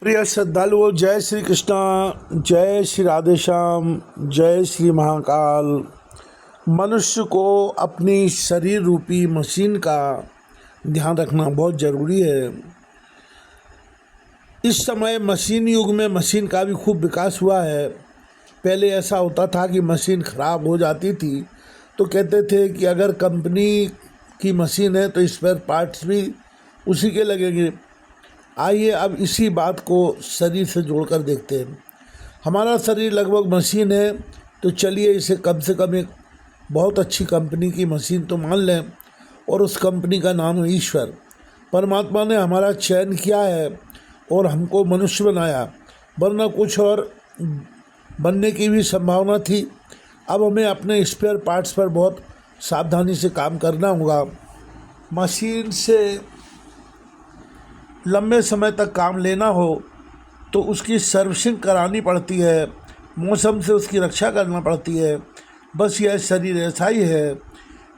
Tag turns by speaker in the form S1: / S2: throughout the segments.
S1: प्रिय श्रद्धालुओं, जय श्री कृष्णा, जय श्री राधे श्याम, जय श्री महाकाल। मनुष्य को अपनी शरीर रूपी मशीन का ध्यान रखना बहुत ज़रूरी है। इस समय मशीन युग में मशीन का भी खूब विकास हुआ है। पहले ऐसा होता था कि मशीन ख़राब हो जाती थी तो कहते थे कि अगर कंपनी की मशीन है तो स्पेयर पार्ट्स भी उसी के लगेंगे। आइए अब इसी बात को शरीर से जोड़कर देखते हैं। हमारा शरीर लगभग मशीन है, तो चलिए इसे कम से कम एक बहुत अच्छी कंपनी की मशीन तो मान लें, और उस कंपनी का नाम है ईश्वर। परमात्मा ने हमारा चयन किया है और हमको मनुष्य बनाया, वरना कुछ और बनने की भी संभावना थी। अब हमें अपने स्पेयर पार्ट्स पर बहुत सावधानी से काम करना होगा। मशीन से लंबे समय तक काम लेना हो तो उसकी सर्विसिंग करानी पड़ती है, मौसम से उसकी रक्षा करना पड़ती है। बस यह शरीर ऐसा ही है।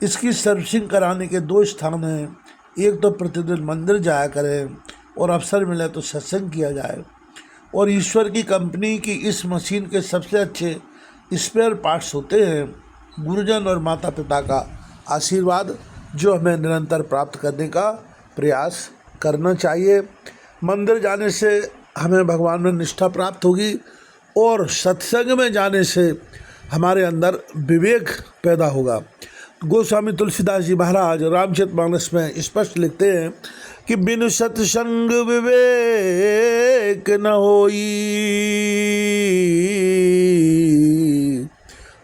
S1: इसकी सर्विसिंग कराने के दो स्थान हैं। एक तो प्रतिदिन मंदिर जाया करें और अवसर मिले तो सत्संग किया जाए। और ईश्वर की कंपनी की इस मशीन के सबसे अच्छे स्पेयर पार्ट्स होते हैं गुरुजन और माता पिता का आशीर्वाद, जो हमें निरंतर प्राप्त करने का प्रयास करना चाहिए। मंदिर जाने से हमें भगवान में निष्ठा प्राप्त होगी और सत्संग में जाने से हमारे अंदर विवेक पैदा होगा। गोस्वामी तुलसीदास जी महाराज रामचरितमानस में स्पष्ट लिखते हैं कि बिनु सत्संग विवेक न होई,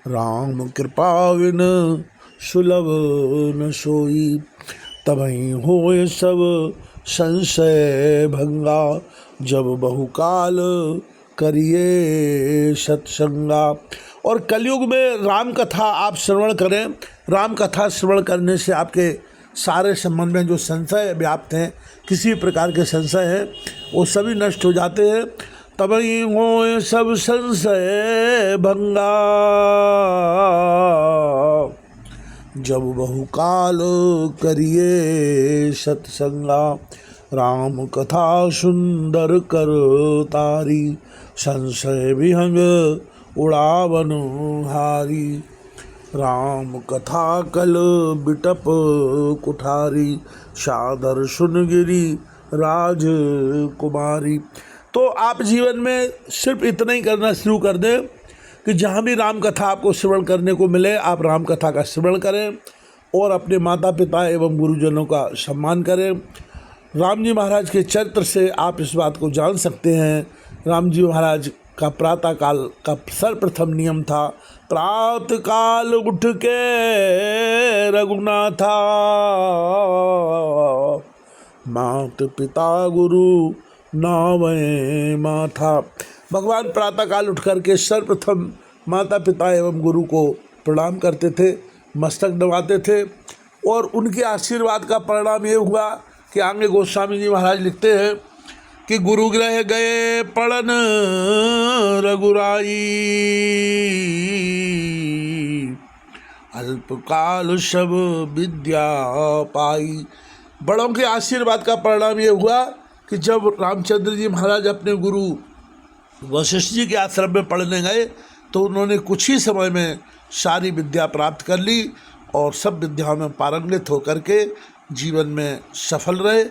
S1: राम कृपा बिन सुलभ न सोई, तबहि होए सब संशय भंगा, जब बहुकाल करिए सत्संगा। और कलयुग में राम कथा आप श्रवण करें। राम कथा श्रवण करने से आपके सारे संबंध में जो संशय व्याप्त हैं, किसी प्रकार के संशय हैं, वो सभी नष्ट हो जाते हैं। तभी होए सब संशय भंगा, जब बहुकाल करिए सत्संगा। राम कथा सुंदर कर तारी, संशय विहंग उड़ावन हारी। राम कथा कल बिटप कुठारी, सादर सुनगिरी राज कुमारी। तो आप जीवन में सिर्फ इतना ही करना शुरू कर दें कि जहाँ भी राम कथा आपको श्रवण करने को मिले, आप राम कथा का श्रवण करें और अपने माता पिता एवं गुरुजनों का सम्मान करें। राम जी महाराज के चरित्र से आप इस बात को जान सकते हैं। राम जी महाराज का प्रातः काल का सर्वप्रथम नियम था, प्रातः काल उठ के रघुनाथा, मात पिता गुरु नावे माथा। भगवान प्रातःकाल उठ करके सर्वप्रथम माता पिता एवं गुरु को प्रणाम करते थे, मस्तक नवाते थे, और उनके आशीर्वाद का परिणाम ये हुआ कि आगे गोस्वामी जी महाराज लिखते हैं कि गुरु ग्रह गए पढ़न रघुराई, अल्पकाल सब विद्या पाई। बड़ों के आशीर्वाद का परिणाम ये हुआ कि जब रामचंद्र जी महाराज अपने गुरु वशिष्ठ जी के आश्रम में पढ़ने गए तो उन्होंने कुछ ही समय में सारी विद्या प्राप्त कर ली और सब विद्याओं में पारंगत होकर के जीवन में सफल रहे।